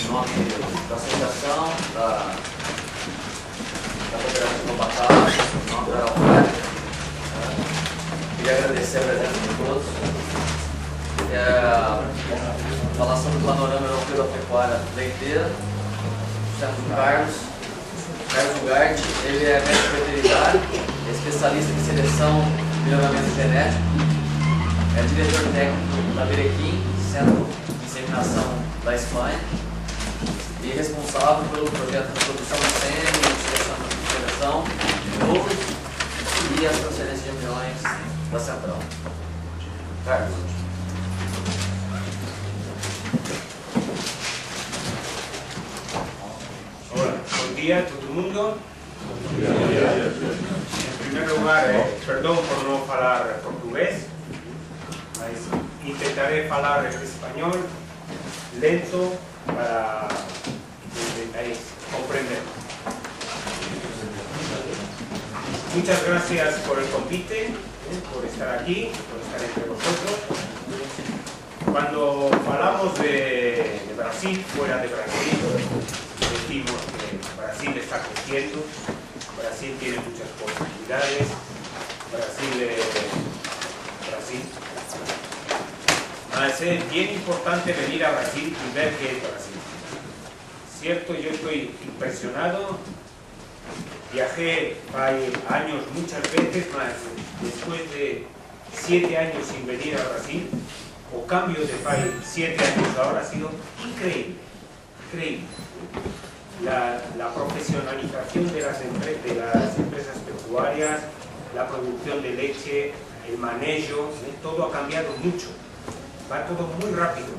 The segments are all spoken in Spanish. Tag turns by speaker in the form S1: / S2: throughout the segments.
S1: nome da associação, da Cooperativa Batalha, em nome da Alfred. Queria agradecer a presença de todos. Falar sobre o panorama europeu da pecuária leiteira. O Carlos Ugarte, ele é médico veterinário, é especialista em seleção e melhoramento genético, é diretor técnico da Berequim, Centro de Inseminação da Espanha, e responsável pelo projeto de produção de sêmen, seleção de ovos e as transferências de embriões da Central. Carlos.
S2: Hola, buen día a todo el mundo. En primer lugar, perdón por no hablar portugués, mas intentaré hablar español lento para que intentéis comprender. Muchas gracias por el convite, por estar aquí, por estar entre vosotros. Cuando hablamos de Brasil, fuera de Brasil, decimos que Brasil está creciendo, Brasil tiene muchas posibilidades, Brasil. Es bien importante venir a Brasil y ver qué es Brasil. Cierto, yo estoy impresionado, viajé hace años muchas veces, mas después de 7 años sin venir a Brasil, o cambio de país 7 años ahora, ha sido increíble, increíble. La profesionalización de las empresas pecuarias, la producción de leche, el manejo, todo ha cambiado mucho. Va todo muy rápido,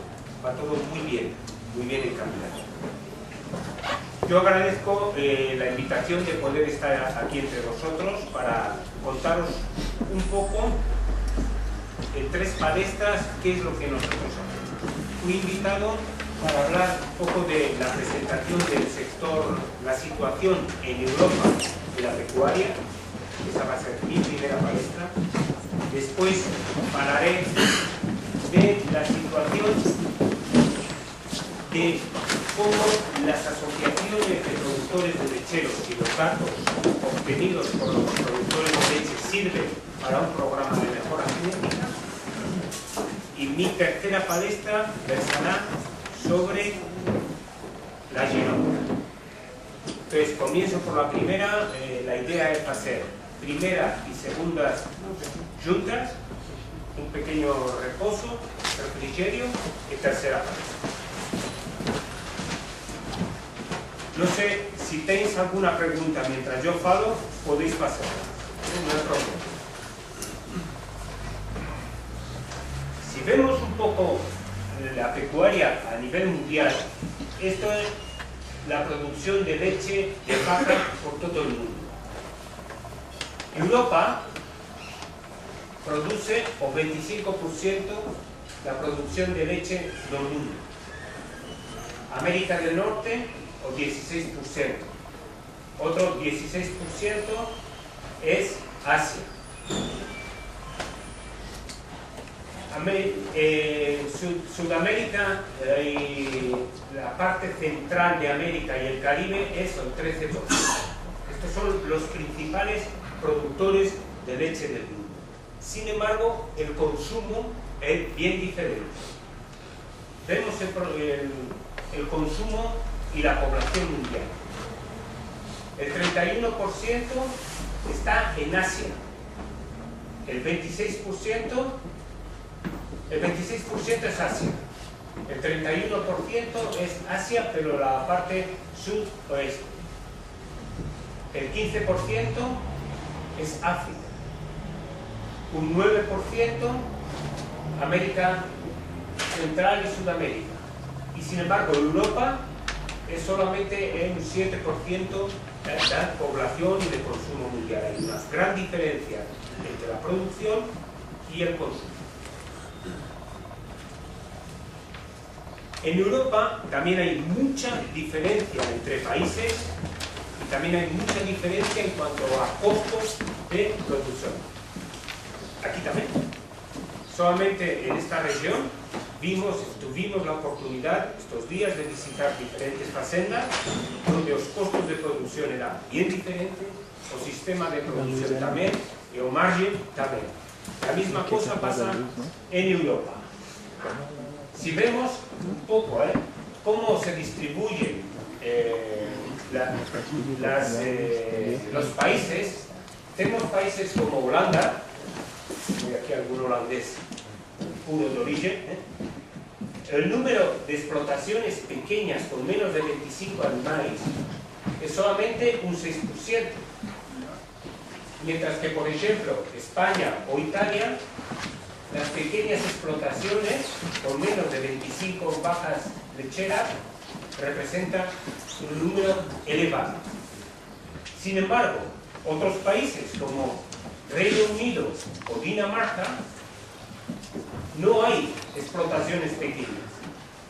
S2: va todo muy bien encaminado. Yo agradezco la invitación de poder estar aquí entre vosotros para contaros un poco en 3 palestras qué es lo que nosotros hacemos. Fui invitado para hablar un poco de la presentación del sector, la situación en Europa de la pecuaria. Esa va a ser mi primera palestra. Después hablaré de la situación de cómo las asociaciones de productores de lecheros y los datos obtenidos por los productores de leche sirven para un programa de mejora genética. Y mi tercera palestra versará sobre la genómica. Entonces, comienzo por la primera. La idea es hacer primeras y segundas juntas, un pequeño reposo, refrigerio y tercera palestra. No sé si tenéis alguna pregunta mientras yo falo, podéis pasar. No hay problema. Si vemos un poco la pecuaria a nivel mundial, esto es la producción de leche de vaca por todo el mundo. Europa produce o 25% la producción de leche del mundo. América del Norte o 16%. Otro 16% es Asia. Sudamérica y la parte central de América y el Caribe es el 13%. Estos son los principales productores de leche del mundo. Sin embargo, el consumo es bien diferente. Vemos el consumo y la población mundial. El 31% está en Asia. El 26% es Asia. El 31% es Asia, pero la parte sudoeste. El 15% es África. Un 9% América Central y Sudamérica. Y sin embargo, Europa es solamente un 7% de población y de consumo mundial. Hay una gran diferencia entre la producción y el consumo. En Europa también hay mucha diferencia entre países y también hay mucha diferencia en cuanto a costos de producción. Aquí también. Solamente en esta región tuvimos la oportunidad estos días de visitar diferentes facendas donde los costos de producción eran bien diferentes, el sistema de producción también y el margen también. La misma cosa pasa en Europa. Si vemos un poco cómo se distribuyen los países, tenemos países como Holanda, y aquí algún holandés puro de origen, el número de explotaciones pequeñas con menos de 25 animales es solamente un 6%, mientras que, por ejemplo, España o Italia, las pequeñas explotaciones con menos de 25 vacas lecheras representan un número elevado. Sin embargo, otros países como Reino Unido o Dinamarca no hay explotaciones pequeñas.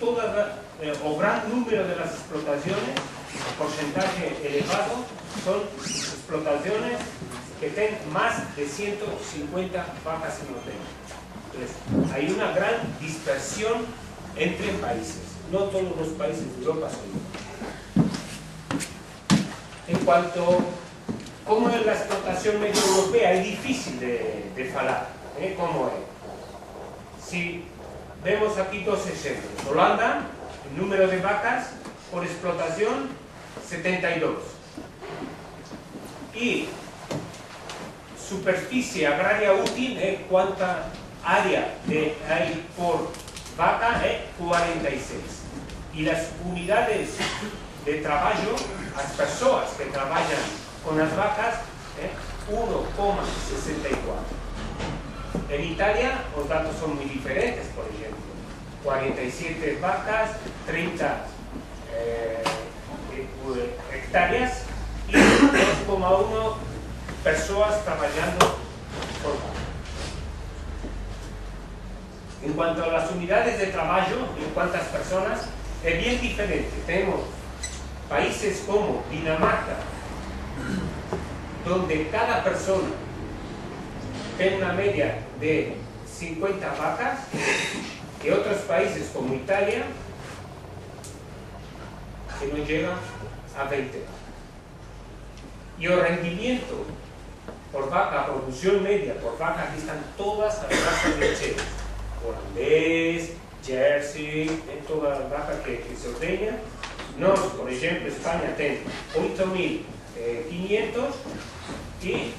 S2: O gran número de las explotaciones, el porcentaje elevado, son explotaciones que tienen más de 150 vacas en ordeño. Entonces, hay una gran dispersión entre países. No todos los países de Europa son iguales. En cuanto a cómo es la explotación medio europea, es difícil de hablar. ¿Cómo es? Si vemos aquí dos ejemplos. Holanda, el número de vacas por explotación, 72. Y superficie agraria útil, cuánta área hay por vaca, 46. Y las unidades de trabajo, las personas que trabajan con las vacas, 1,64. En Italia los datos son muy diferentes, por ejemplo. 47 vacas, 30 hectáreas y 2,1 personas trabajando por vaca. En cuanto a las unidades de trabajo, en cuántas personas, es bien diferente. Tenemos países como Dinamarca, donde cada persona tiene una media de 50 vacas, y otros países como Italia, que no llegan a 20. Y el rendimiento por vaca, producción media por vaca, aquí están todas las razas lecheras. Holandés, Jersey, todas las vacas que se ordeñan. Nos, por ejemplo, España tiene 8.500 y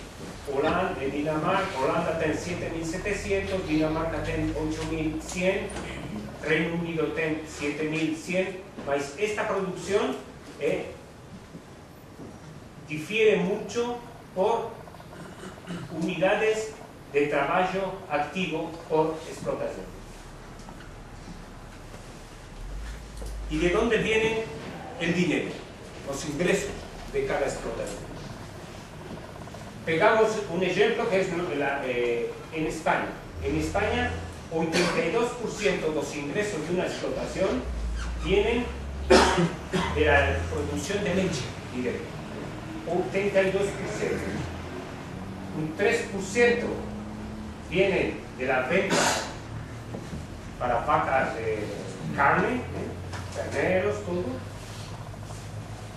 S2: Holanda tiene 7.700, Dinamarca tiene 8.100, Reino Unido tiene 7.100, mas esta producción difiere mucho por unidades de trabajo activo por explotación. ¿Y de dónde viene el dinero, los ingresos de cada explotación? Pegamos un ejemplo que es en España. En España, 82% de los ingresos de una explotación vienen de la producción de leche directa. 82%. Un 3% vienen de la venta para vacas de carne, terneros, todo.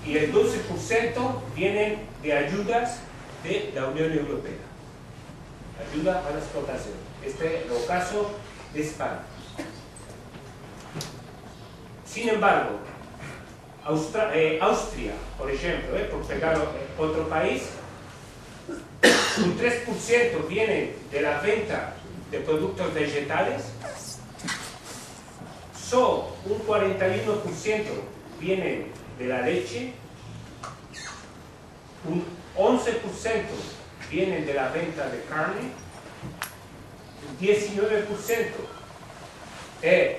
S2: Y el 12% vienen de ayudas de la Unión Europea. Ayuda a la explotación. Este es el caso de España. Sin embargo, Austria, por ejemplo, por pegar otro país, un 3% viene de la venta de productos vegetales, solo un 41% viene de la leche, un 11% vienen de la venta de carne, 19% es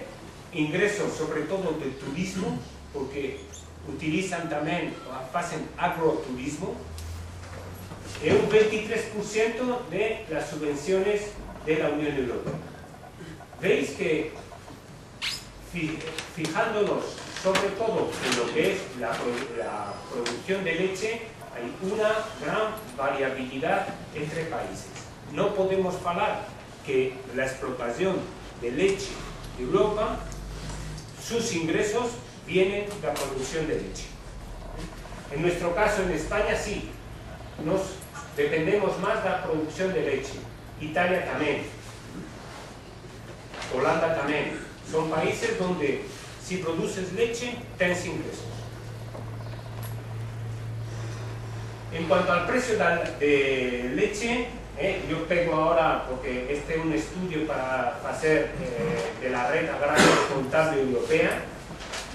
S2: ingresos sobre todo del turismo, porque utilizan también, hacen agroturismo, y un 23% de las subvenciones de la Unión Europea. Veis que, fijándonos sobre todo en lo que es la producción de leche, hay una gran variabilidad entre países. No podemos hablar que la explotación de leche Europa, sus ingresos vienen de la producción de leche. En nuestro caso, en España, sí, nos dependemos más de la producción de leche. Italia también, Holanda también. Son países donde si produces leche, tienes ingresos. En cuanto al precio de leche, yo pego ahora, porque este es un estudio para hacer de la red agraria contable europea.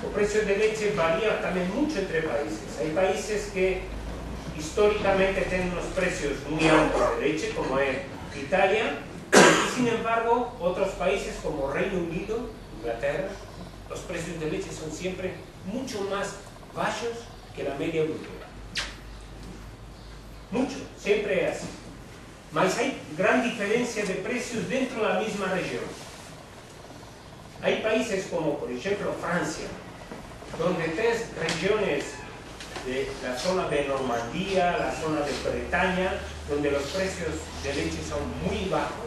S2: El precio de leche varía también mucho entre países. Hay países que históricamente tienen unos precios muy altos de leche, como es Italia, y sin embargo otros países como Reino Unido, Inglaterra, los precios de leche son siempre mucho más bajos que la media europea. Mucho, siempre es así. Mas hay gran diferencia de precios dentro de la misma región. Hay países como, por ejemplo, Francia, donde tienes regiones de la zona de Normandía, la zona de Bretaña, donde los precios de leche son muy bajos,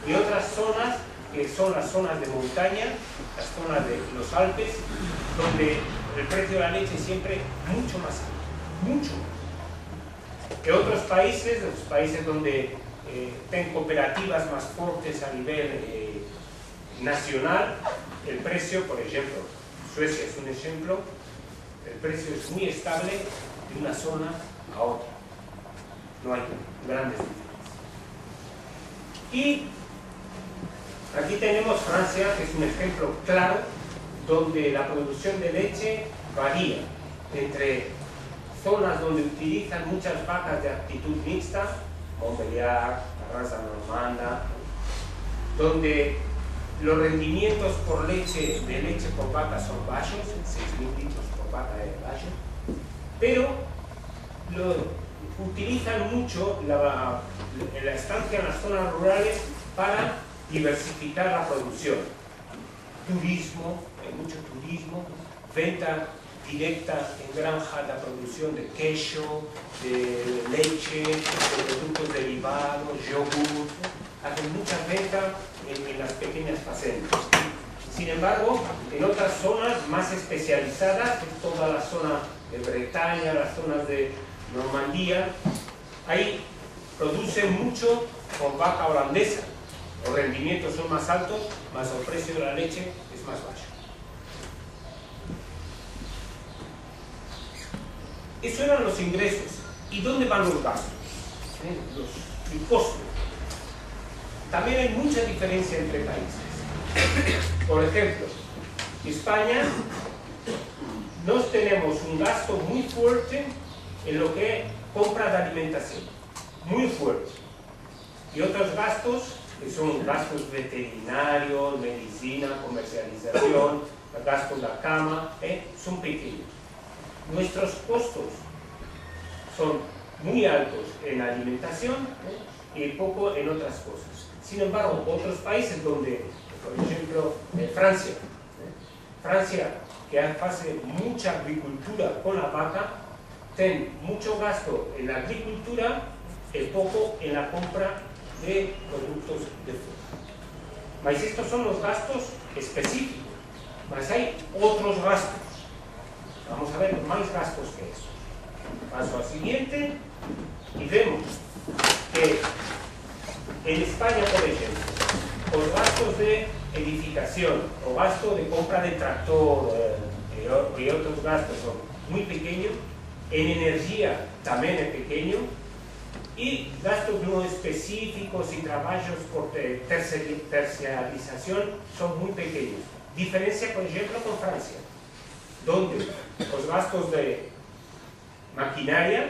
S2: y otras zonas que son las zonas de montaña, las zonas de los Alpes, donde el precio de la leche es siempre mucho más alto, mucho más. Que otros países, los países donde tienen cooperativas más fuertes a nivel nacional, el precio, por ejemplo, Suecia es un ejemplo, el precio es muy estable de una zona a otra. No hay grandes diferencias. Y aquí tenemos Francia, que es un ejemplo claro, donde la producción de leche varía entre zonas donde utilizan muchas vacas de aptitud mixta, Montbéliard, la raza normanda, donde los rendimientos por leche, de leche por vaca son bajos, 6.000 litros por vaca es bajo, pero utilizan mucho la estancia en las zonas rurales para diversificar la producción. Turismo, hay mucho turismo, venta directa en granja, la producción de queso, de leche, de productos derivados, yogur, hacen mucha venta en las pequeñas facendas. Sin embargo, en otras zonas más especializadas, toda la zona de Bretaña, las zonas de Normandía, ahí producen mucho con vaca holandesa. Los rendimientos son más altos, más el precio de la leche es más bajo. Eso eran los ingresos. ¿Y dónde van los gastos? El costo. También hay mucha diferencia entre países. Por ejemplo, España, nos tenemos un gasto muy fuerte en lo que es compra de alimentación. Muy fuerte. Y otros gastos, que son gastos veterinarios, medicina, comercialización, gastos de la cama, son pequeños. Nuestros costos son muy altos en alimentación y poco en otras cosas. Sin embargo, otros países donde, por ejemplo, Francia, que hace mucha agricultura con la vaca, tiene mucho gasto en la agricultura y poco en la compra de productos de fruta. Mas estos son los gastos específicos, mas hay otros gastos. Vamos a ver más gastos que eso. Paso al siguiente y vemos que en España, por ejemplo, los gastos de edificación o gasto de compra de tractor y otros gastos son muy pequeños, en energía también es pequeño, y gastos no específicos y trabajos por terciarización son muy pequeños. Diferencia, por ejemplo, con Francia, donde los gastos de maquinaria,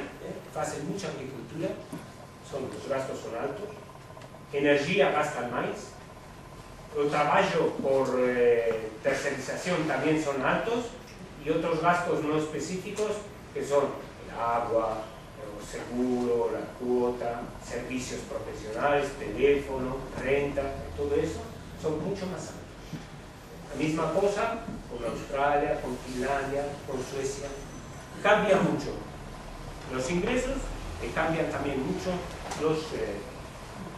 S2: hacen mucha agricultura, los gastos son altos, energía gastan más, el trabajo por terciarización también son altos, y otros gastos no específicos que son el agua, el seguro, la cuota, servicios profesionales, teléfono, renta, todo eso son mucho más altos. La misma cosa con Australia, con Finlandia, con Suecia. Cambia mucho los ingresos y cambian también mucho los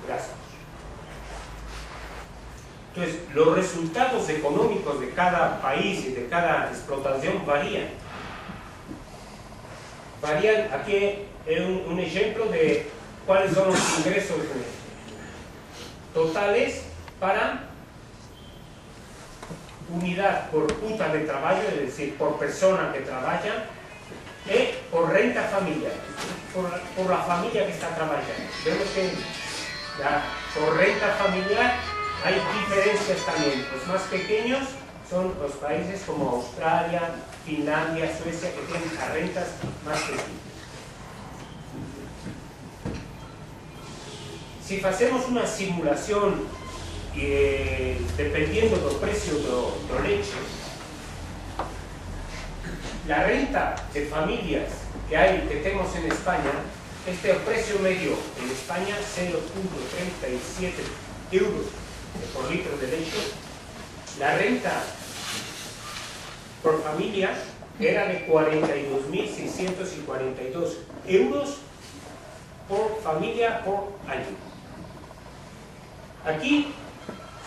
S2: gastos. Entonces, los resultados económicos de cada país y de cada explotación varían. Aquí es un ejemplo de cuáles son los ingresos totales para unidad por puta de trabajo, es decir, por persona que trabaja, y por renta familiar, por la familia que está trabajando. Vemos que por renta familiar hay diferencias también. Los más pequeños son los países como Australia, Finlandia, Suecia, que tienen las rentas más pequeñas. Si hacemos una simulación dependiendo del precio de la leche, la renta de familias que tenemos en España, el precio medio en España 0,37 euros por litro de leche. La renta por familia era de 42.642 euros por familia por año. Aquí,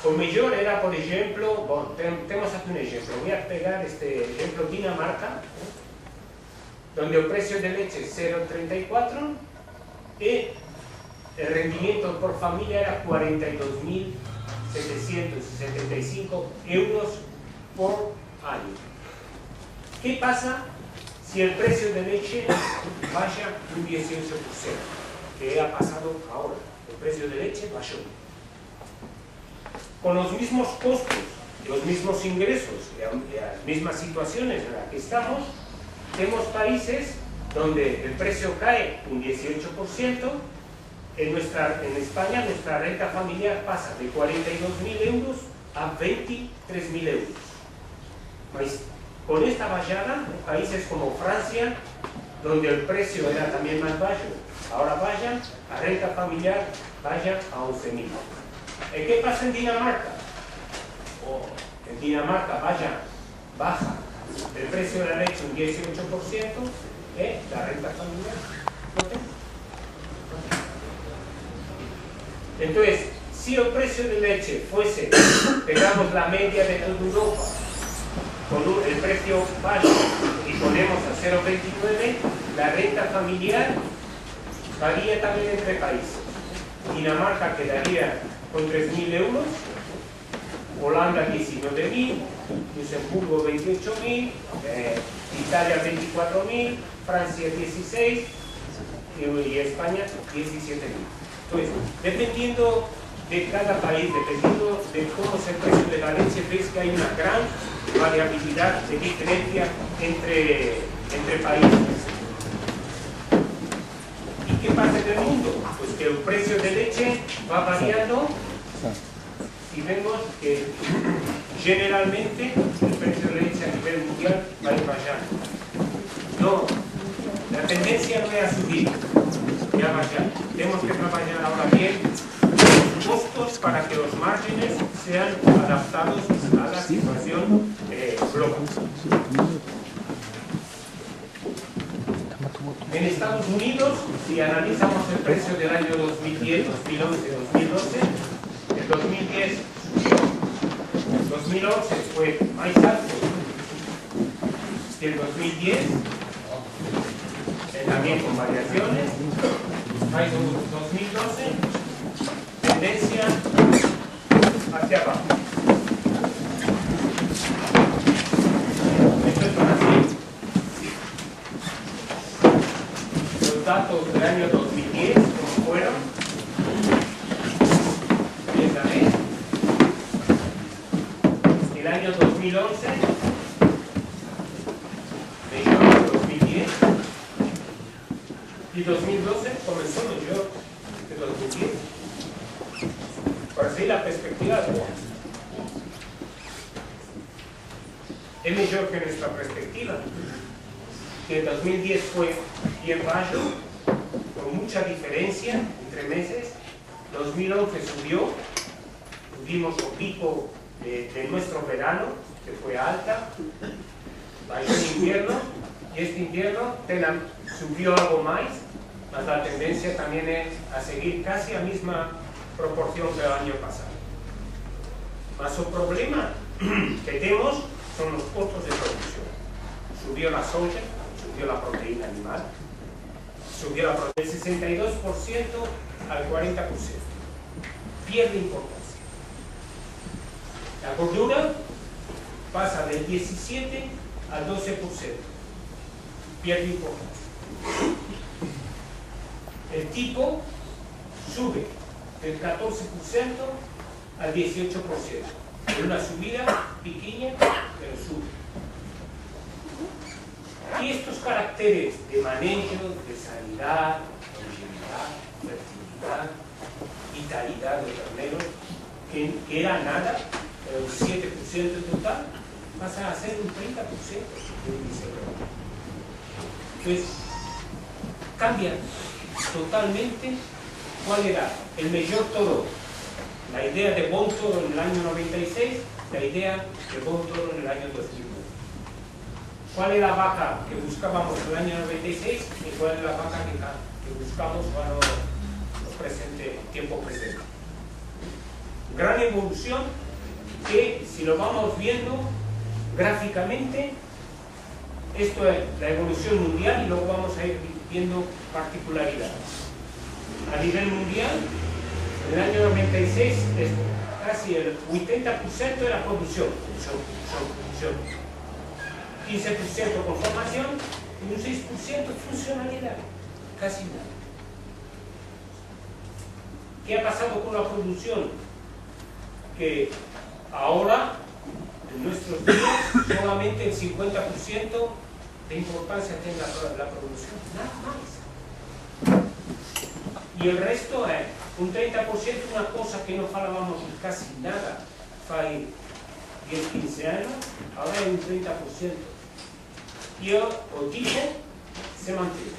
S2: lo mejor era, por ejemplo, tenemos aquí un ejemplo, voy a pegar este ejemplo, Dinamarca, donde el precio de leche es 0,34 y el rendimiento por familia era 42.775 euros por año. ¿Qué pasa si el precio de leche baja un 18%? ¿Qué ha pasado ahora? El precio de leche bajó. Con los mismos costos, los mismos ingresos, las mismas situaciones en las que estamos, tenemos países donde el precio cae un 18%. En España nuestra renta familiar pasa de 42.000 euros a 23.000 euros. Pues, con esta bajada, países como Francia, donde el precio era también más bajo, ahora la renta familiar vaya a 11.000. ¿Qué pasa en Dinamarca? En Dinamarca baja el precio de la leche un 18%, la renta familiar no tengo. Entonces, si el precio de leche fuese, pegamos la media de toda Europa, con el precio bajo y ponemos a 0,29, la renta familiar varía también entre países. Dinamarca quedaría con 3.000 euros, Holanda 19.000, Luxemburgo 28.000, Italia 24.000, Francia 16 y España 17.000. Entonces, dependiendo de cada país, dependiendo de cómo es el precio de la leche, veis que hay una gran variabilidad de diferencia entre países. ¿Y qué pasa en el mundo? Pues que el precio de leche va variando y vemos que generalmente el precio de leche a nivel mundial va a ir bajando. No, la tendencia no es a subir, ya bajar. Tenemos que trabajar ahora bien los costos para que los márgenes sean adaptados a la situación global. En Estados Unidos, si analizamos el precio del año 2010, 2011, 2012, el 2010, 2011 fue más alto que el 2010, también con variaciones. Hay 2012, tendencia hacia abajo. Esto es así. Los datos del año 2010, como fueron, el año 2011, el año 2010, y 2012 comenzó mejor que 2010. Por así la perspectiva es mejor que nuestra perspectiva, que 2010 fue bien bajo, con mucha diferencia entre meses. 2011 subió, tuvimos un pico de nuestro verano, que fue alta, bajó en invierno, y este invierno subió algo más, mas la tendencia también es a seguir casi a misma proporción que el año pasado. Mas o problema que tenemos son los costos de producción. Subió la soja, subió la proteína animal, subió la proteína del 62% al 40%. Pierde importancia. La gordura pasa del 17 al 12%. Pierde importancia. El tipo sube del 14% al 18%. Es una subida pequeña, pero sube. Y estos caracteres de manejo, de sanidad, longevidad, fertilidad, vitalidad de terneros, que era nada, un 7% total, pasa a ser un 30% del índice global. Entonces, cambia totalmente cuál era el mejor toro. La idea de buen toro en el año 96, la idea de buen toro en el año 2009. ¿Cuál es la vaca que buscábamos en el año 96 y cuál es la vaca que buscamos para el tiempo presente? Gran evolución que, si lo vamos viendo gráficamente, esto es la evolución mundial y luego vamos a ir viendo particularidades. A nivel mundial, en el año 96, casi el 80% era producción. 15% conformación y un 6% funcionalidad. Casi nada. ¿Qué ha pasado con la producción? Que ahora, en nuestros días, solamente el 50% de importancia tiene la producción. Nada más. Y el resto es un 30%, una cosa que no hablábamos casi nada hace 10-15 años, ahora es un 30%. Y el tipo se mantiene,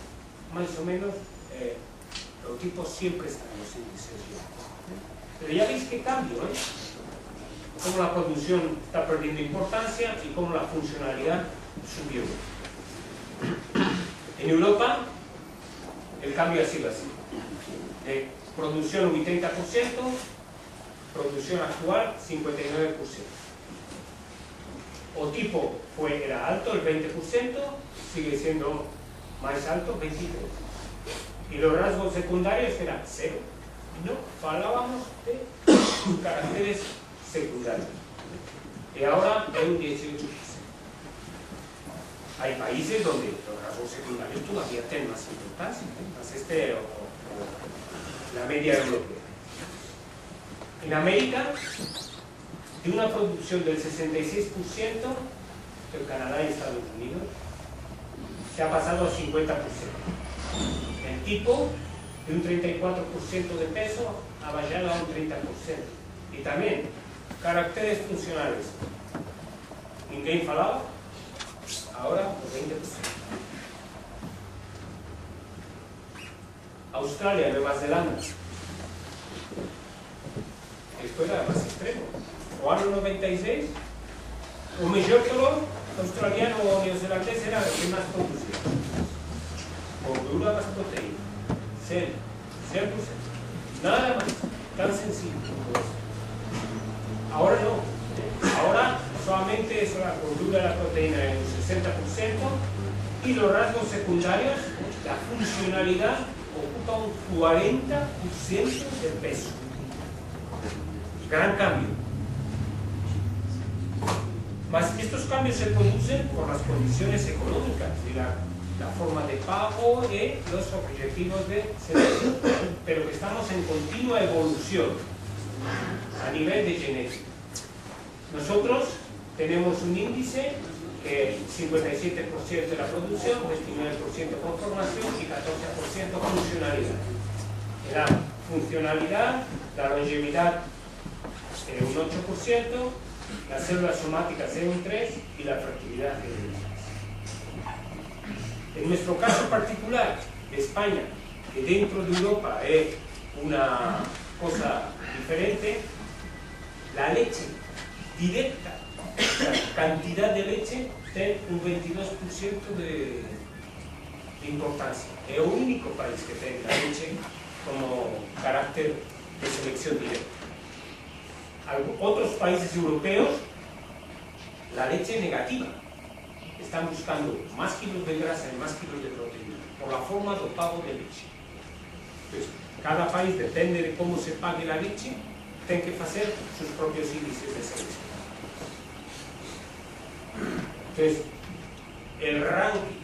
S2: más o menos, el tipo siempre está en los índices. Pero ya veis que cambio, cómo la producción está perdiendo importancia y cómo la funcionalidad subió. En Europa, el cambio ha sido así. De producción un 30%, producción actual 59%. O tipo era alto, el 20%, sigue siendo más alto, 23%. Y los rasgos secundarios eran 0. No hablábamos de caracteres secundarios. Y ahora es un 18%. Hay países donde los rasgos secundarios todavía tienen más importancia, más la media europea. En América, de una producción del 66% del Canadá y Estados Unidos, se ha pasado a 50%. El tipo, de un 34% de peso, ha bajado a un 30%. Y también, caracteres funcionales. ¿Ninguém falaba? Ahora, el 20%. Australia, Nueva Zelanda. Esto era más extremo. O año 96, o mejor toro australiano o neozelandés era el que más producía. Gordura más proteína. 100%. Nada más. Tan sencillo. Ahora no. Ahora solamente es la gordura y la proteína en un 60% y los rasgos secundarios, la funcionalidad, ocupa un 40% del peso. Gran cambio. Mas estos cambios se producen por las condiciones económicas y la forma de pago y los objetivos de selección, pero que estamos en continua evolución a nivel de genética. Nosotros tenemos un índice que 57% de la producción, 29% conformación y 14% funcionalidad. La funcionalidad, la longevidad un 8%, las células somáticas un 3% y la fertilidad un 3%. En nuestro caso particular, España, que dentro de Europa es una cosa diferente, la leche directa, la cantidad de leche tiene un 22% de importancia. Es el único país que tiene la leche como carácter de selección directa. otros países europeos, la leche negativa. Están buscando más kilos de grasa y más kilos de proteína por la forma de pago de leche. Entonces, cada país, depende de cómo se pague la leche, tiene que hacer sus propios índices de selección. Entonces, el ranking,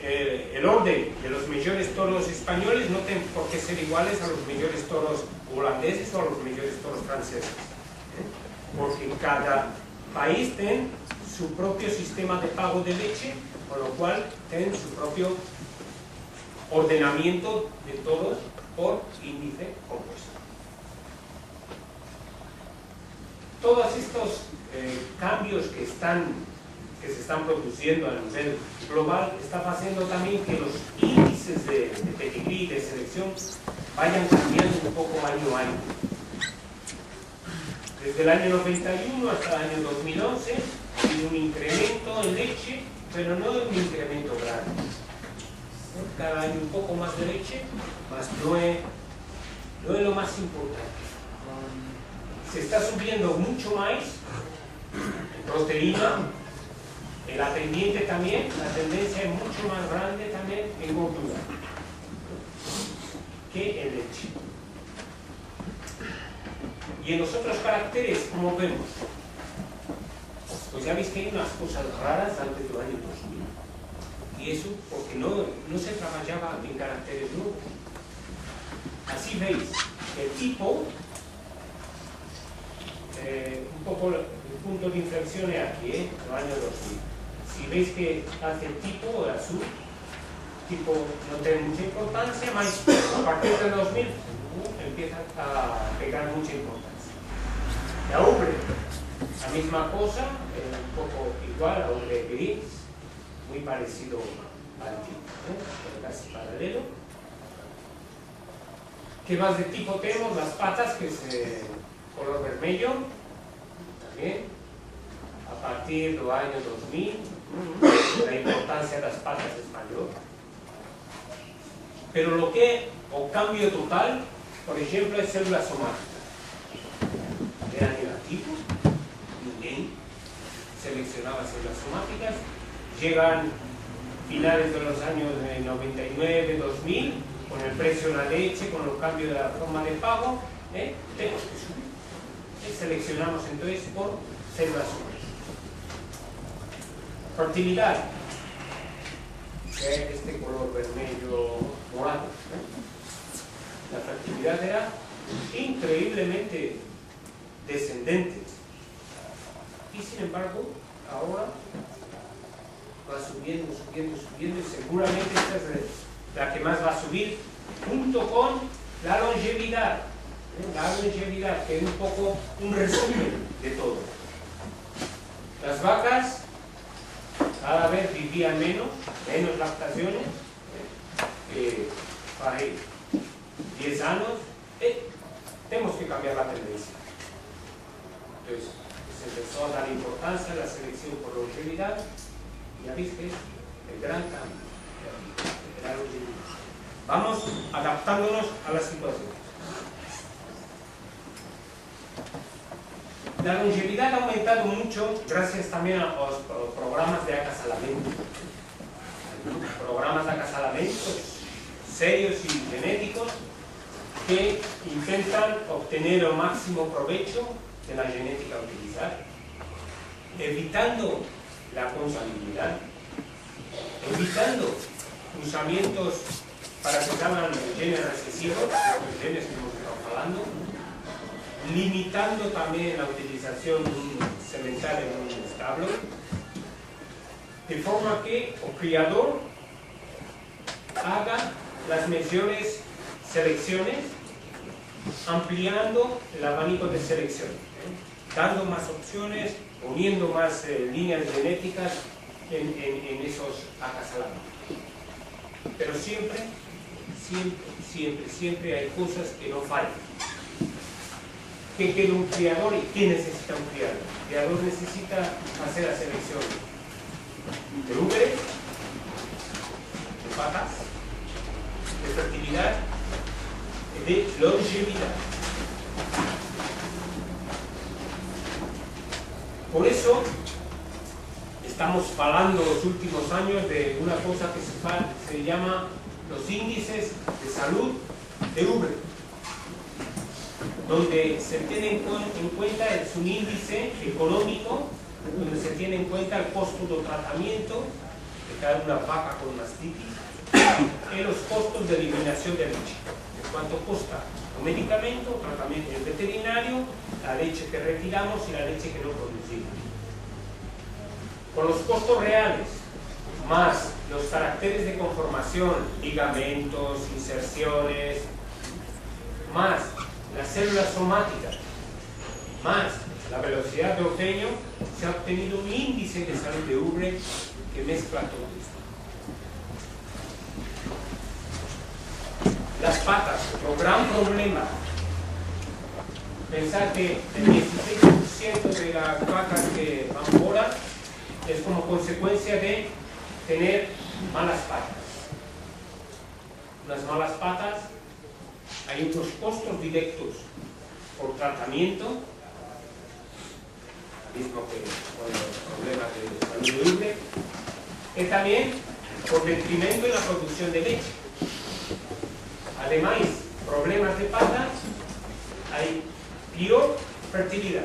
S2: el orden de los mejores toros españoles no tienen por qué ser iguales a los mejores toros holandeses o a los mejores toros franceses, porque cada país tiene su propio sistema de pago de leche, con lo cual tienen su propio ordenamiento de toros por índice compuesto. Todos estos cambios que se están produciendo a nivel global están haciendo también que los índices de pedigrí, de selección, vayan cambiando un poco año a año. Desde el año 91 hasta el año 2011 ha habido un incremento en leche, pero no un incremento grande. Cada año un poco más de leche, mas no es lo más importante. Se está subiendo mucho más en proteína, en la pendiente también, la tendencia es mucho más grande también en gordura que en leche. Y en los otros caracteres, como vemos, pues ya veis que hay unas cosas raras antes del año 2000. Y eso porque no se trabajaba en caracteres nuevos. Así veis, el tipo, un poco el punto de inflexión es aquí, en el año 2000. Si veis que hace el tipo, el azul, tipo no tiene mucha importancia, mas a partir del 2000 empieza a pegar mucha importancia. La ubre, la misma cosa, un poco igual, la ubre gris, muy parecido al tipo, pero casi paralelo. ¿Qué más de tipo tenemos? Las patas, que es color vermelho, también, a partir del año 2000, la importancia de las patas es mayor. Pero lo que, o cambio total, por ejemplo, es célula somática. Era negativo, ninguém seleccionaba células somáticas. Llegan finales de los años 99, 2000, con el precio de la leche, con el cambio de la forma de pago, tenemos que subir. Seleccionamos entonces por células somáticas. Fertilidad, que es este color vermelho morado. La fertilidad era increíblemente descendente. Y sin embargo, ahora va subiendo, y seguramente esta es la que más va a subir, junto con la longevidad. La longevidad, que es un poco un resumen de todo. Las vacas cada vez vivían menos lactaciones, para 10 años, tenemos que cambiar la tendencia. Entonces, se empezó a dar importancia a la selección por longevidad, y ya veis que es el gran cambio de la longevidad. Vamos adaptándonos a la situación. La longevidad ha aumentado mucho gracias también a los programas de acasalamiento. Programas de acasalamiento serios y genéticos que intentan obtener el máximo provecho de la genética utilizada, evitando la consanguinidad, evitando cruzamientos para que salgan genes recesivos, los genes que hemos estado hablando, limitando también la utilización semental en un establo, de forma que el criador haga las mejores selecciones, ampliando el abanico de selección, dando más opciones, poniendo más líneas genéticas en esos acasalamientos. Pero siempre hay cosas que no fallan. ¿Qué quiere un criador y qué necesita un criador? El criador necesita hacer la selección de úteres, de patas, de fertilidad, de longevidad. Por eso estamos hablando los últimos años de una cosa que se llama los índices de salud de ubre, donde se tiene en cuenta, es un índice económico donde se tiene en cuenta el costo de tratamiento de cada una vaca con mastitis y los costos de eliminación de leche. ¿Cuánto cuesta un medicamento, un tratamiento veterinario, la leche que retiramos y la leche que no producimos? Con los costos reales, más los caracteres de conformación, ligamentos, inserciones, más las células somáticas, más la velocidad de ordeño, se ha obtenido un índice de salud de ubre que mezcla todo esto. Las patas, otro gran problema. Pensar que el 16% de las vacas que van fuera es como consecuencia de tener malas patas. Unas malas patas, hay otros costos directos por tratamiento, mismo que con los problemas de salud de ubre, y también por detrimento en la producción de leche. Además, problemas de patas, hay peor fertilidad.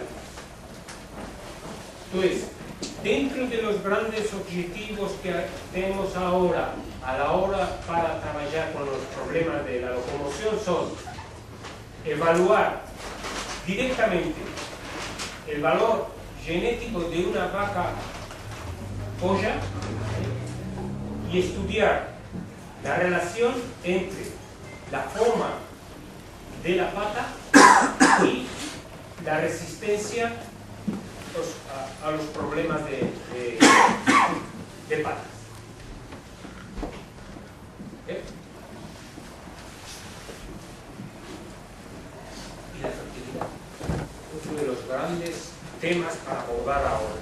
S2: Entonces, dentro de los grandes objetivos que tenemos ahora, a la hora para trabajar con los problemas de la locomoción, son evaluar directamente el valor genético de una vaca polla y estudiar la relación entre la forma de la pata y la resistencia a los problemas de patas. ¿Okay? Y la fertilidad, otro de los grandes temas para abordar ahora.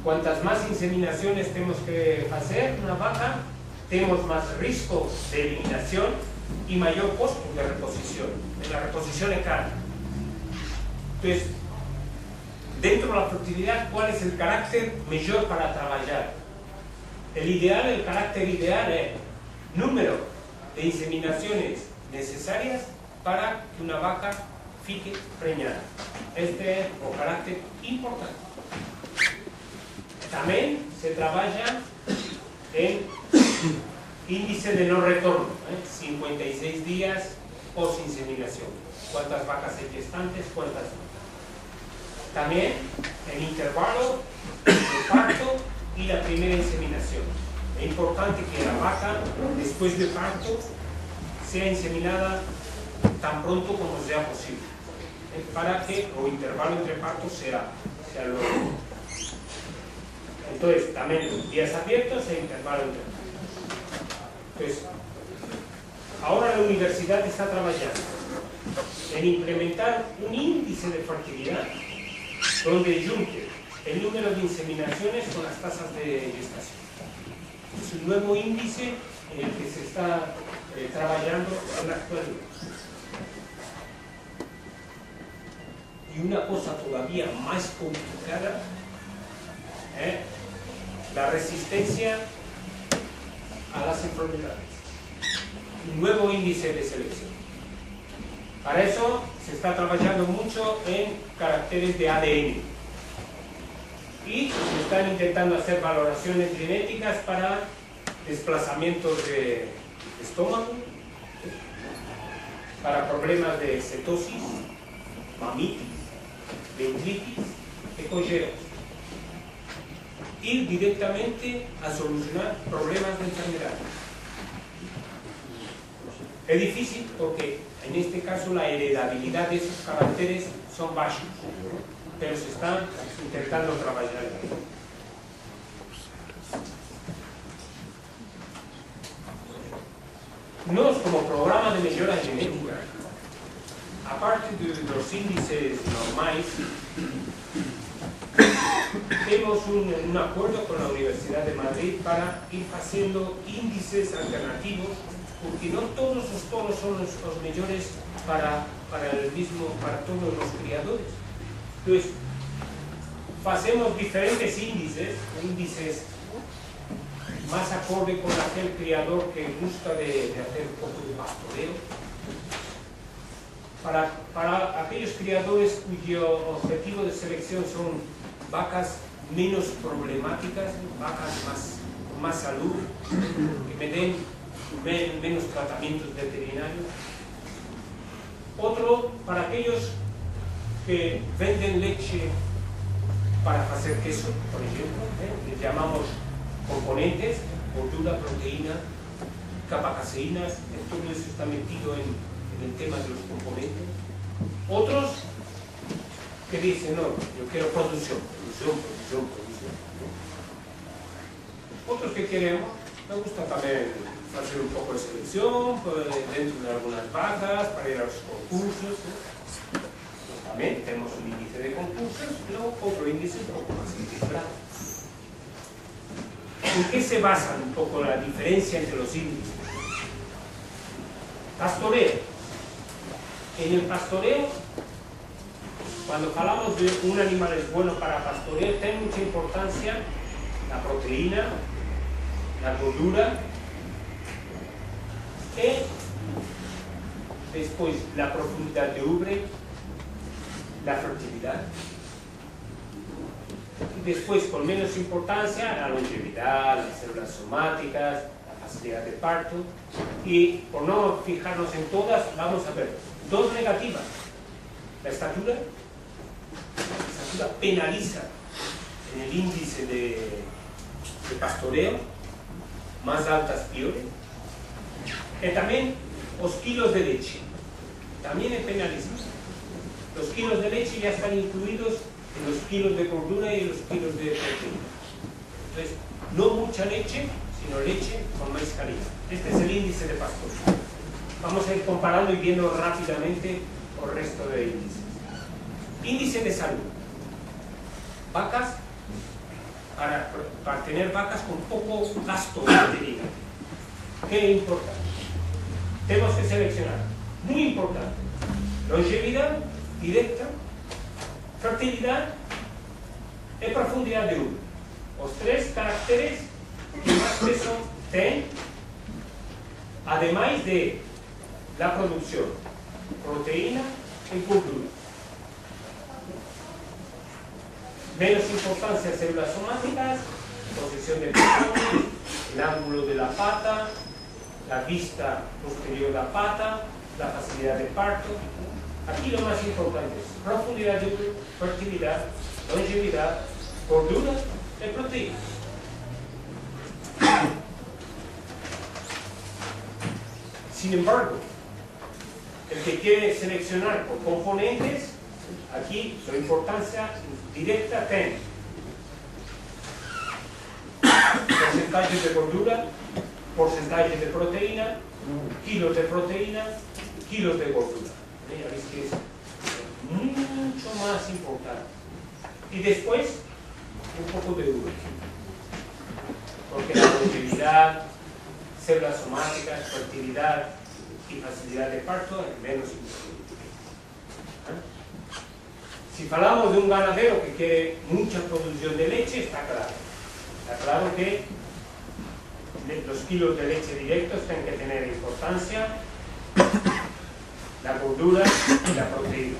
S2: Cuantas más inseminaciones tenemos que hacer una vaca, tenemos más riesgo de eliminación y mayor costo de reposición. La reposición es cara. Entonces, dentro de la fertilidad, ¿cuál es el carácter mejor para trabajar? El carácter ideal es número de inseminaciones necesarias para que una vaca fique preñada. Este es un carácter importante. También se trabaja en índice de no retorno, 56 días post-inseminación. ¿Cuántas vacas hay gestantes? ¿Cuántas no? También el intervalo de parto y la primera inseminación. Es importante que la vaca, después de parto, sea inseminada tan pronto como sea posible, para que el intervalo entre partos sea lo. Entonces, también días abiertos e intervalo entre partos. Entonces, ahora la universidad está trabajando en implementar un índice de fertilidad donde junte el número de inseminaciones con las tasas de gestación. Es un nuevo índice en el que se está trabajando en la actualidad. Y una cosa todavía más complicada es la resistencia a las enfermedades. Un nuevo índice de selección. Para eso se está trabajando mucho en caracteres de ADN. Y se están intentando hacer valoraciones genéticas para desplazamientos de estómago, para problemas de cetosis, mamitis, dendritis, cojeros. Ir directamente a solucionar problemas de enfermedad. Es difícil porque en este caso la heredabilidad de esos caracteres son bajos, pero se está intentando trabajar. Nos, como programa de mejora genética, aparte de los índices normales, tenemos un acuerdo con la Universidad de Madrid para ir haciendo índices alternativos porque no todos los toros son los mejores para todos los criadores. Entonces, hacemos diferentes índices más acorde con aquel criador que gusta de hacer un poco de pastoreo. Para aquellos criadores cuyo objetivo de selección son vacas menos problemáticas, vacas con más salud, que me den menos tratamientos veterinarios. Otro, para aquellos que venden leche para hacer queso, por ejemplo, les llamamos componentes, gordura, proteína, capa caseínas, todo eso está metido en el tema de los componentes. Otros que dicen, no, yo quiero producción. Otros que queremos, me gusta también hacer un poco de selección dentro de algunas vacas para ir a los concursos. Pues también tenemos un índice de concursos, luego otro índice un poco más equilibrado. ¿En qué se basa un poco la diferencia entre los índices? Pastoreo. En el pastoreo, cuando hablamos de un animal es bueno para pastoreo, tiene mucha importancia la proteína, la gordura, y después la profundidad de ubre, la fertilidad. Y después, con menos importancia, la longevidad, las células somáticas, la facilidad de parto. Y por no fijarnos en todas, vamos a ver dos negativas. La estatura penaliza en el índice de pastoreo, más altas peores. Y también los kilos de leche, también es penalizado. Los kilos de leche ya están incluidos en los kilos de gordura y los kilos de proteína. Entonces, no mucha leche, sino leche con más calidad. Este es el índice de pastoreo. Vamos a ir comparando y viendo rápidamente el resto de índices. Índice de salud. Vacas, para tener vacas con poco gasto veterinario. ¿Qué importa? Tenemos que seleccionar, muy importante, longevidad directa, fertilidad y profundidad de ubre. Los tres caracteres que más peso tienen, además de la producción, proteína y gordura. Menos importancia células somáticas, posición del pezón, el ángulo de la pata, la vista posterior de la pata, la facilidad de parto. Aquí lo más importante es profundidad de ubre, fertilidad, longevidad, gordura y proteína. Sin embargo, el que quiere seleccionar por componentes, aquí la importancia directa tiene porcentaje de gordura, porcentaje de proteína, kilos de proteína, kilos de gordura. Ya veis que es mucho más importante. Y después, un poco de ubre. Porque la longevidad, células somáticas, fertilidad y facilidad de parto es menos importante. Si hablamos de un ganadero que quiere mucha producción de leche, está claro. Está claro que los kilos de leche directos tienen que tener importancia, la gordura y la proteína.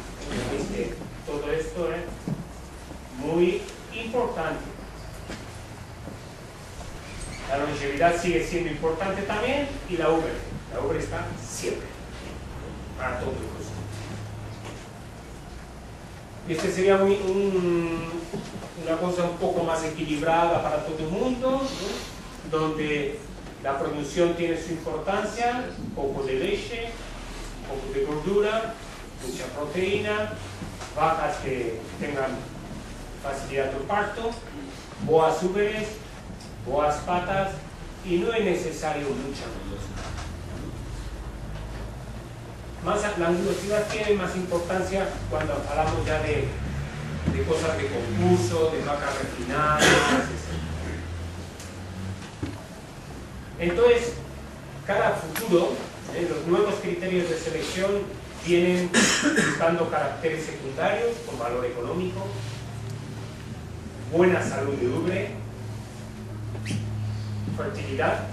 S2: Veis que todo esto es muy importante. La longevidad sigue siendo importante también y la ubre. La ubre está siempre, para todo el proceso. Este sería una cosa un poco más equilibrada para todo el mundo, ¿no? Donde la producción tiene su importancia, un poco de leche, un poco de gordura, mucha proteína, vacas que tengan facilidad de parto, boas úberes, boas patas, y no es necesario mucha angulosidad. La angulosidad tiene más importancia cuando hablamos ya de cosas de concurso, de vacas refinadas, etc. Entonces, cara al futuro, los nuevos criterios de selección vienen buscando caracteres secundarios con valor económico, buena salud de ubre, fertilidad,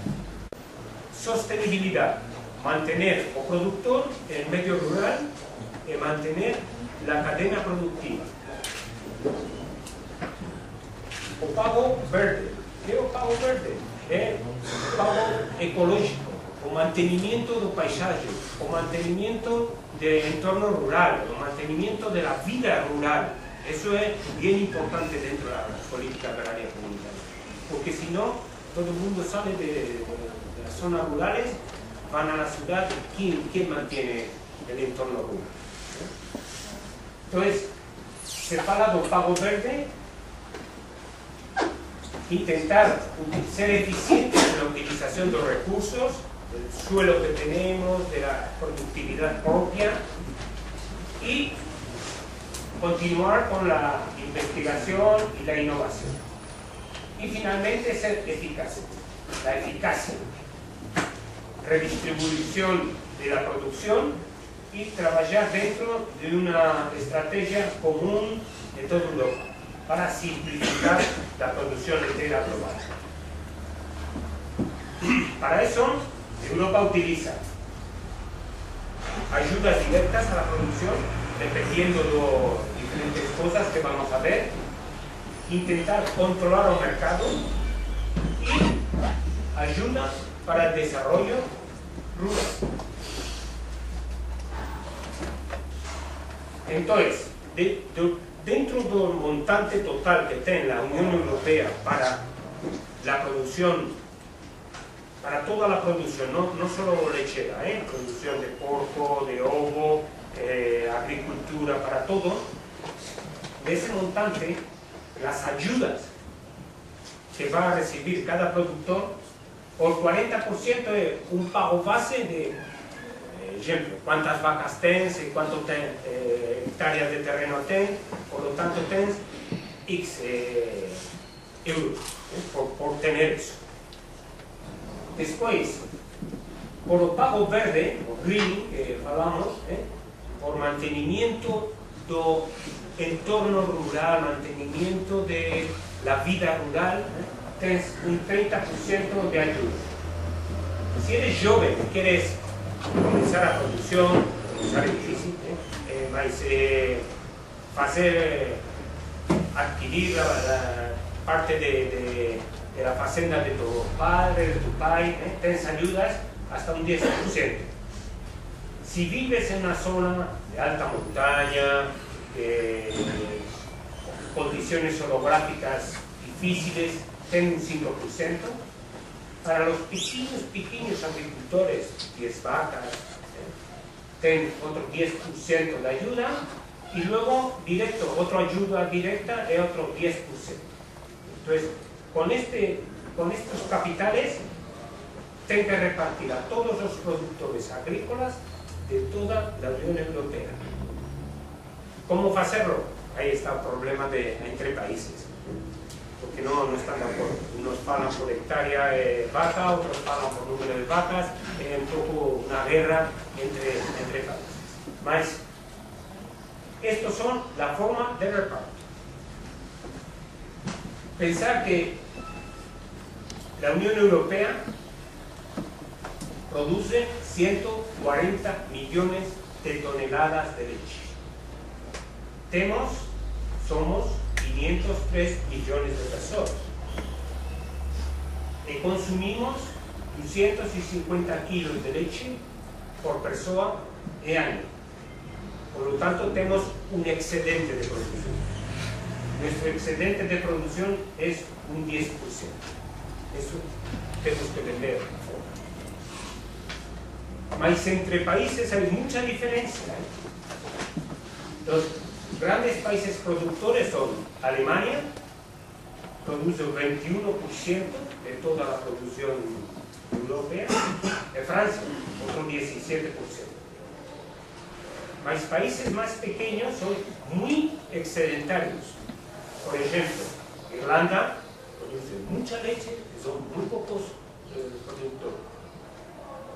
S2: sostenibilidad, mantener o productor el medio rural y mantener la cadena productiva. O pago verde. ¿Qué es o pago verde? O pago ecológico, o mantenimiento del paisaje, o mantenimiento del entorno rural, o mantenimiento de la vida rural. Eso es bien importante dentro de la política agraria comunitaria. Porque si no, todo el mundo sale de las zonas rurales, van a la ciudad, ¿quién mantiene el entorno rural? Entonces, se habla del pago verde, intentar ser eficientes en la utilización de los recursos, del suelo que tenemos, de la productividad propia, y continuar con la investigación y la innovación. Y finalmente ser eficaces. La eficacia, redistribución de la producción y trabajar dentro de una estrategia común de toda Europa para simplificar la producción entera global. Para eso, Europa utiliza ayudas directas a la producción, dependiendo de diferentes cosas que vamos a ver, intentar controlar el mercado y ayuda para el desarrollo rural. Entonces, dentro del montante total que tiene la Unión Europea para la producción, para toda la producción, no solo lechera, producción de porco, de ovo, agricultura, para todo, de ese montante, las ayudas que va a recibir cada productor, el 40% es un pago base de, ejemplo, cuántas vacas tienes y cuántas hectáreas de terreno tienes, por lo tanto tienes X euros por tener eso. Después, por el pago verde, o green, que hablamos, por mantenimiento del entorno rural, mantenimiento de la vida rural, tienes un 30% de ayuda. Si eres joven y quieres comenzar la producción, comenzar es difícil, adquirir la parte de la facenda de tu padre, de tu país, tienes ayudas hasta un 10%. Si vives en una zona de alta montaña, de condiciones orográficas difíciles, ten un 5%. Para los pequeños agricultores, 10 vacas, ten otro 10% de ayuda, y luego directo, otra ayuda directa de otro 10%. Entonces, con estos capitales, ten que repartir a todos los productores agrícolas de toda la Unión Europea. ¿Cómo hacerlo? Ahí está el problema entre países, porque no están de acuerdo. Unos pagan por hectárea de vaca, otros pagan por número de vacas, es un poco una guerra entre países. Mas, estos son la forma de reparto. Pensar que la Unión Europea produce 140 millones de toneladas de leche. Somos 503 millones de personas. Y consumimos 250 kilos de leche por persona y año. Por lo tanto, tenemos un excedente de producción. Nuestro excedente de producción es un 10%. Eso tenemos que vender afuera. Mas entre países hay mucha diferencia. Los grandes países productores son Alemania, produce el 21% de toda la producción europea, y Francia, otro 17%. Mas países más pequeños son muy excedentarios. Por ejemplo, Irlanda produce mucha leche, y son muy pocos productores.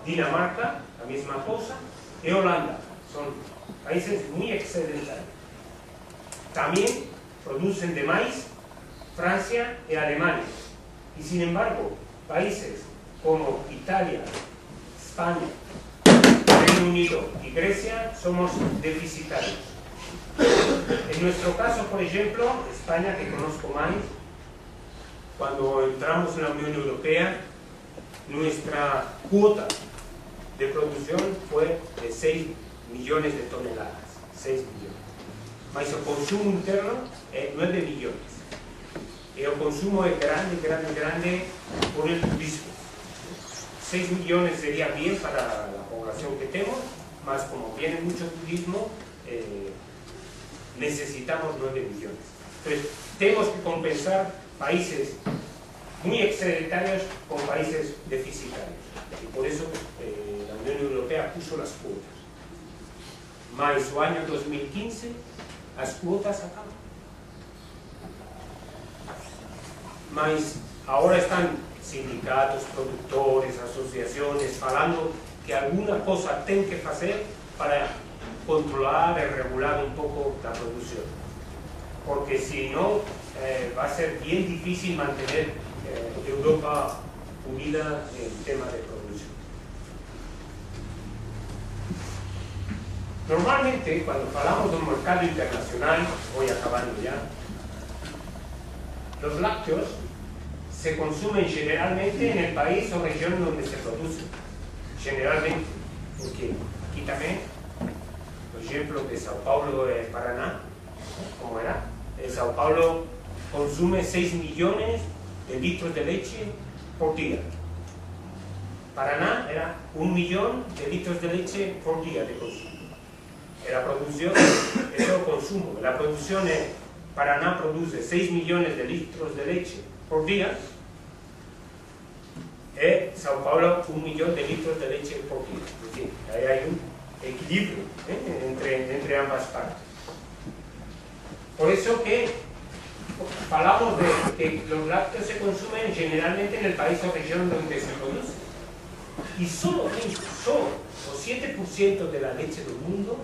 S2: Dinamarca, la misma cosa, y Holanda. Son países muy excedentarios. También producen de maíz Francia y Alemania. Y sin embargo, países como Italia, España, Reino Unido y Grecia somos deficitarios. En nuestro caso, por ejemplo, España, que conozco más, cuando entramos en la Unión Europea, nuestra cuota de producción fue de 6 millones de toneladas. 6 millones. Mas el consumo interno es 9 millones. Y el consumo es grande, grande, grande por el turismo. 6 millones sería bien para la población que tenemos, mas como viene mucho turismo, necesitamos 9 millones. Entonces, tenemos que compensar países muy excedentarios con países deficitarios. Y por eso la Unión Europea puso las cuotas. Mas el año 2015, las cuotas acaban. Mas ahora están sindicatos, productores, asociaciones, hablando que alguna cosa tienen que hacer para controlar y regular un poco la producción. Porque si no, va a ser bien difícil mantener Europa unida en tema de producción. Normalmente, cuando hablamos de un mercado internacional, voy acabando ya, los lácteos se consumen generalmente en el país o región donde se producen. Generalmente, porque aquí también, por ejemplo, de Sao Paulo, Paraná, ¿cómo era? Sao Paulo consume 6 millones de litros de leche por día. Paraná era 1 millón de litros de leche por día de consumo. La producción es el consumo. La producción es, Paraná produce 6 millones de litros de leche por día, y Sao Paulo 1 millón de litros de leche por día. Es decir, ahí hay un equilibrio entre ambas partes. Por eso que hablamos de que los lácteos se consumen generalmente en el país o región donde se produce. Y solo o 7% de la leche del mundo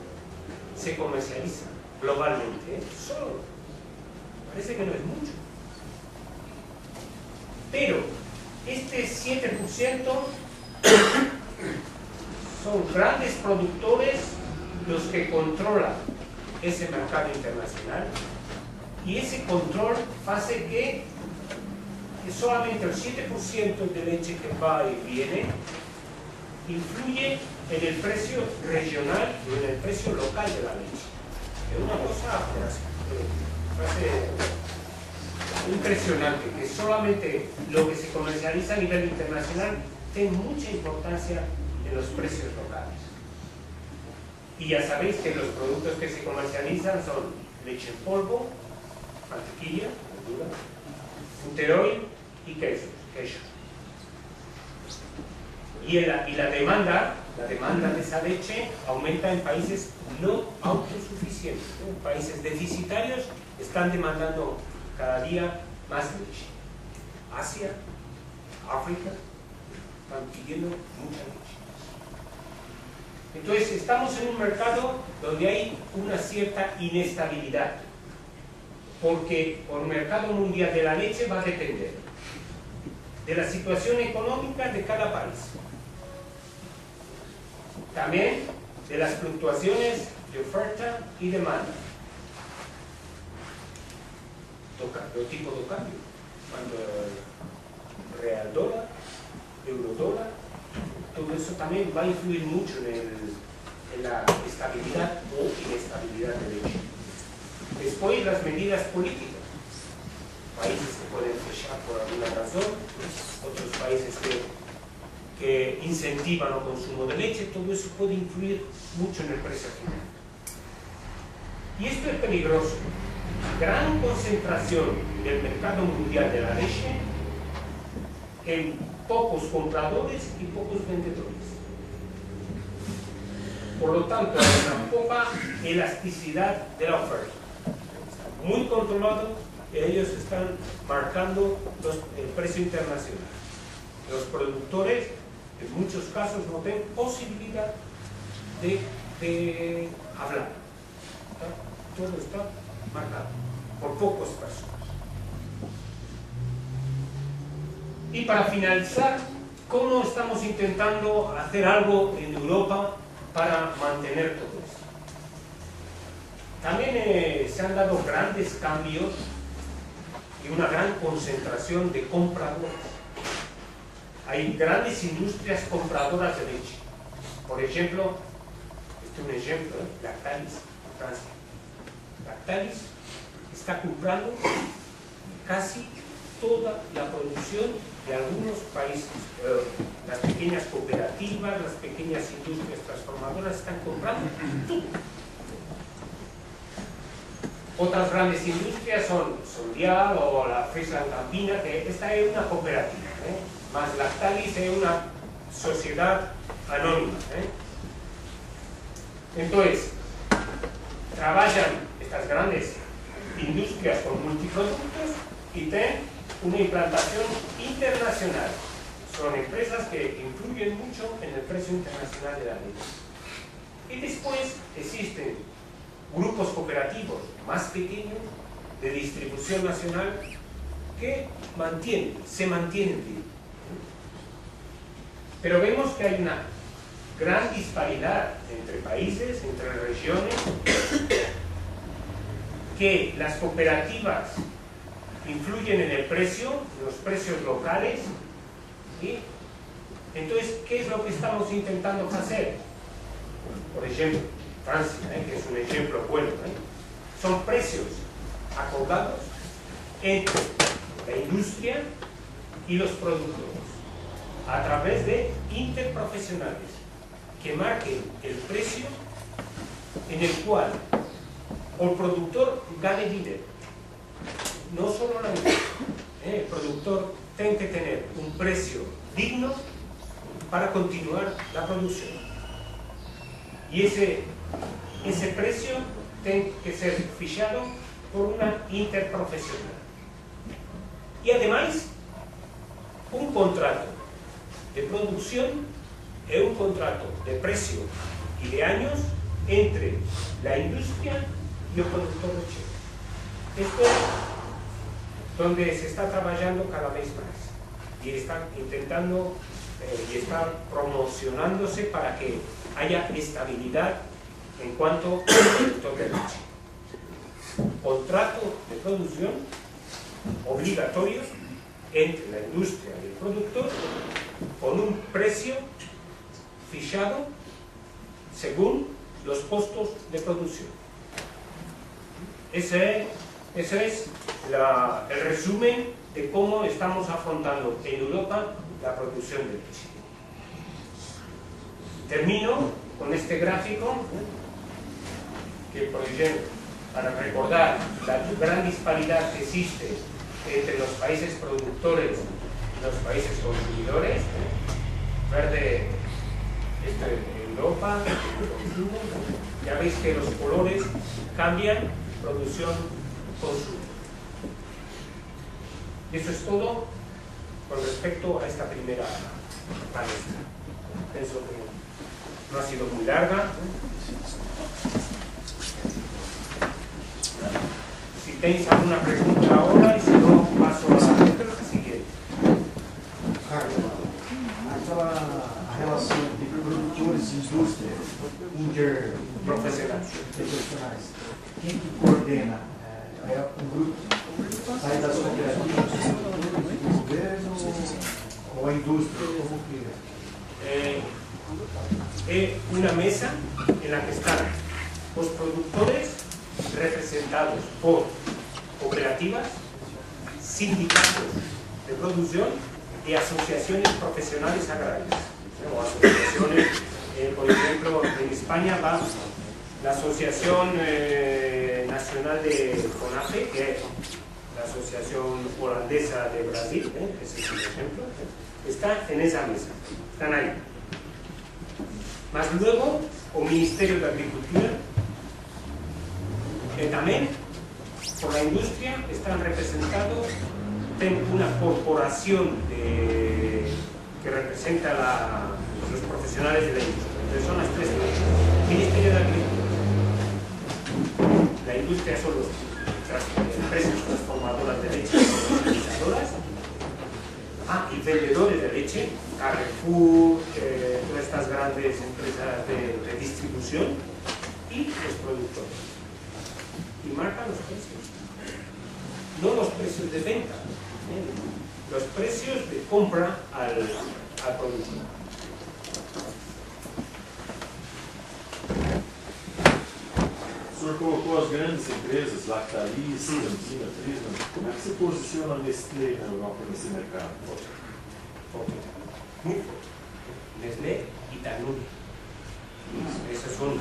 S2: se comercializa globalmente. Solo. Parece que no es mucho. Pero este 7% son grandes productores los que controlan ese mercado internacional, y ese control hace que solamente el 7% de leche que va y viene influye en el precio regional o en el precio local de la leche. Es una cosa impresionante, que solamente lo que se comercializa a nivel internacional tiene mucha importancia en los precios locales. Y ya sabéis que los productos que se comercializan son leche en polvo, mantequilla, verdura, futeroil y quesos. Y la demanda de esa leche aumenta en países no autosuficientes. En países deficitarios están demandando cada día más leche. Asia, África, están pidiendo mucha leche. Entonces estamos en un mercado donde hay una cierta inestabilidad, porque el mercado mundial de la leche va a depender de la situación económica de cada país, también de las fluctuaciones de oferta y demanda, el tipo de cambio, cuando el real dólar, euro dólar, todo eso también va a influir mucho en la estabilidad o inestabilidad de leche. Después, las medidas políticas. Países que pueden fechar por alguna razón, otros países que incentivan el consumo de leche, todo eso puede influir mucho en el precio final. Y esto es peligroso. Gran concentración del mercado mundial de la leche en pocos compradores y pocos vendedores. Por lo tanto, hay una poca elasticidad de la oferta. Está muy controlado y ellos están marcando el precio internacional. Los productores en muchos casos no tienen posibilidad de hablar. Todo está marcado por pocas personas. Y para finalizar, ¿cómo estamos intentando hacer algo en Europa para mantener todo esto? También se han dado grandes cambios y una gran concentración de compradores. Hay grandes industrias compradoras de leche. Por ejemplo, este es un ejemplo, Lactalis, en Francia. Lactalis está comprando casi toda la producción de algunos países. Las pequeñas cooperativas, las pequeñas industrias transformadoras están comprando todo. Otras grandes industrias son Sondial o la Friesland Campina, que esta es una cooperativa, más Lactalis es una sociedad anónima. Entonces, trabajan estas grandes industrias con multiproductos y tienen una implantación internacional. Son empresas que influyen mucho en el precio internacional de la leche. Y después existen grupos cooperativos más pequeños de distribución nacional que se mantienen vivos. Pero vemos que hay una gran disparidad entre países, entre regiones, que las cooperativas influyen en el precio, en los precios locales. ¿Sí? Entonces, ¿qué es lo que estamos intentando hacer? Por ejemplo, Francia, que es un ejemplo bueno, son precios acordados entre la industria y los productores a través de interprofesionales que marquen el precio en el cual el productor gane dinero. No solo la industria, el productor tiene que tener un precio digno para continuar la producción. Y ese precio tiene que ser fichado por una interprofesional. Y además, un contrato de producción es un contrato de precio y de años entre la industria y el productor lechero. Esto es donde se está trabajando cada vez más y están intentando y están promocionándose para que haya estabilidad en cuanto al productor de leche. Contrato de producción obligatorio entre la industria y el productor con un precio fichado según los costos de producción. Ese es el resumen de cómo estamos afrontando en Europa la producción de leche. Termino con este gráfico que, por ejemplo, para recordar la gran disparidad que existe entre los países productores y los países consumidores. Verde, esto es Europa, consumo. Ya veis que los colores cambian, producción, consumo. Y eso es todo con respecto a esta primera palestra. Pienso que no ha sido muy larga. Si tenéis alguna pregunta ahora, y si no, paso a la siguiente.
S3: Aquela relação de produtores e indústria
S2: Profesionais.
S3: interprofissionais, quem que coordena? É um grupo sai das cooperativas, do governo ou a indústria? Como que
S2: Es una mesa en la que están los productores representados por cooperativas, sindicatos de producción y asociaciones profesionales agrarias. O asociaciones, por ejemplo, en España va la Asociación Nacional de CONAFE, que es la Asociación Holandesa de Brasil, ese es un ejemplo, está en esa mesa, están ahí. Más luego, el Ministerio de Agricultura, que también por la industria están representados en una corporación de que representa los profesionales de la industria. Entonces son las tres cosas. Ministerio de Agricultura. La industria son las empresas transformadoras de leche, comercializadoras, y vendedores de leche, Carrefour, todas estas grandes empresas de distribución, y los productores. Y marcan los precios. No los precios de venta, los precios de compra al producto.
S4: O senhor colocou as grandes empresas, Lactalis, Campina, Prisma. Como é que se posiciona a Nestlé na Europa nesse mercado?
S2: Muy fuerte. Nestlé y Danone. Esas son.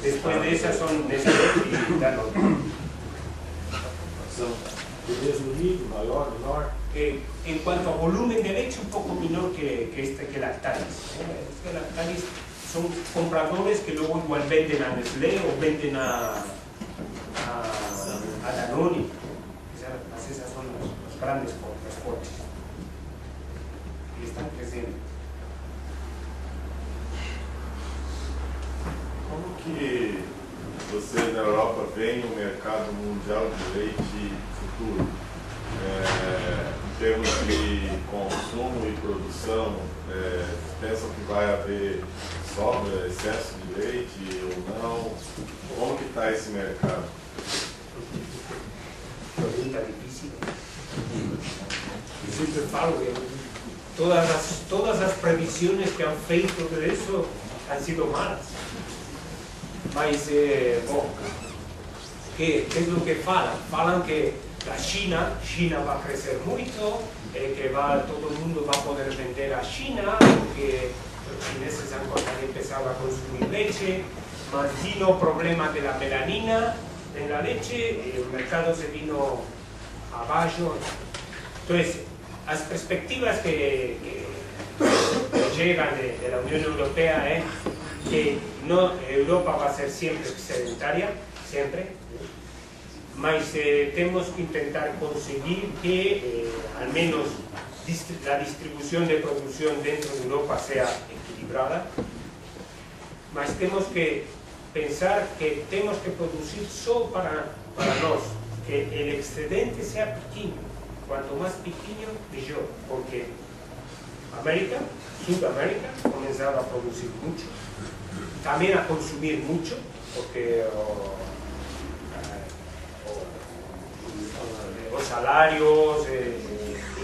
S2: Después de esas son Nestlé y Danone.
S4: São do mesmo nível, maior, menor?
S2: En cuanto a volumen de leche, un poco menor que Lactalis. Lactalis son compradores que luego igual venden a Nestlé o venden a Danone. Esas son los grandes fuertes. Y están creciendo.
S5: Como que você na Europa vê o mercado mundial de leite futuro? Em termos de consumo e produção, pensam que vai haver sobra, excesso de leite ou não? Como que está esse mercado?
S2: Pregunta difícil. Yo siempre falo que todas las previsiones que han feito de eso han sido malas. Mas, ¿qué es lo que falan? Falan que la China va a crecer mucho, que todo el mundo va a poder vender a China, porque los chineses han empezado a consumir leche, más vino problema de la melanina en la leche, el mercado se vino abajo. Entonces, las perspectivas que llegan de la Unión Europea es que Europa va a ser siempre sedentaria, siempre, mas tenemos que intentar conseguir que al menos la distribución de producción dentro de Europa sea equilibrada, mas tenemos que pensar que tenemos que producir solo para nosotros, que el excedente sea pequeño, cuanto más pequeño mejor, porque Sudamérica ha comenzado a producir mucho, también a consumir mucho, porque los salarios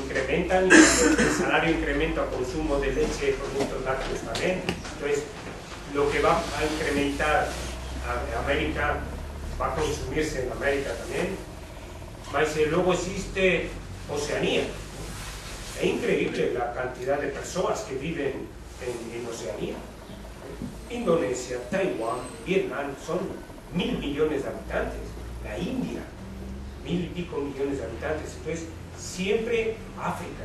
S2: incrementan, y el salario incrementa el consumo de leche y productos lácteos también. Entonces, lo que va a incrementar América va a consumirse en América también. Mas luego existe Oceanía. Es increíble la cantidad de personas que viven en Oceanía. Indonesia, Taiwán, Vietnam son 1.000 millones de habitantes. La India, 1.000 y pico millones de habitantes. Entonces, siempre África.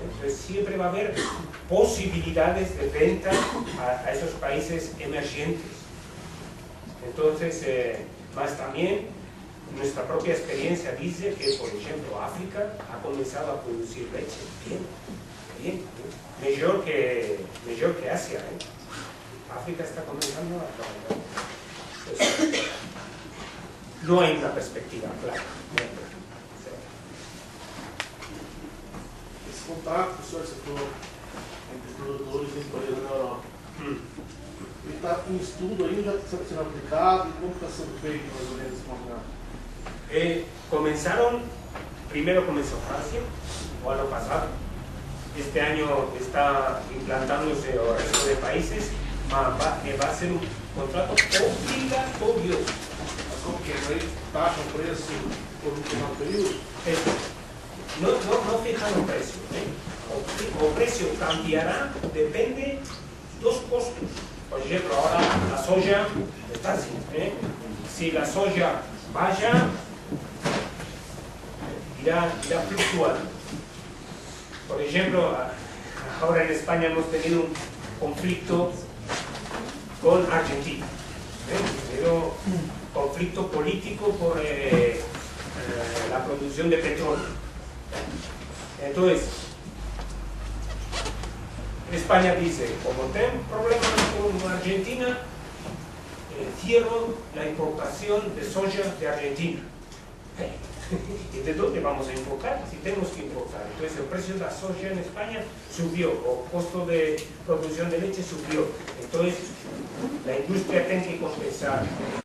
S2: Entonces, siempre va a haber posibilidades de venta a esos países emergentes. Entonces, más también nuestra propia experiencia dice que, por ejemplo, África ha comenzado a producir leche bien, mejor que Asia. África está comenzando a trabajar. Entonces, no hay una perspectiva clara.
S4: Esse contato que o senhor citou entre produtores e empresas na Europa, ele está em estudo ainda, está sendo aplicado, e como está sendo feito mais ou menos esse contato?
S2: Primero comenzó Francia, o año pasado. Este año está implantándose el resto de países, va a ser un contrato obligatorio.
S4: Como que aí taxa o preço por um determinado período?
S2: No fijan un precio. O precio cambiará, depende de dos costos. Por ejemplo, ahora la soja está así. Si la soja baja, irá fluctuando. Por ejemplo, ahora en España hemos tenido un conflicto con Argentina. Pero conflicto político por la producción de petróleo. Entonces, España dice, como tengo problemas con Argentina, cierro la importación de soja de Argentina. ¿Y de dónde vamos a importar? Si tenemos que importar. Entonces el precio de la soja en España subió, o costo de producción de leche subió. Entonces la industria tiene que compensar.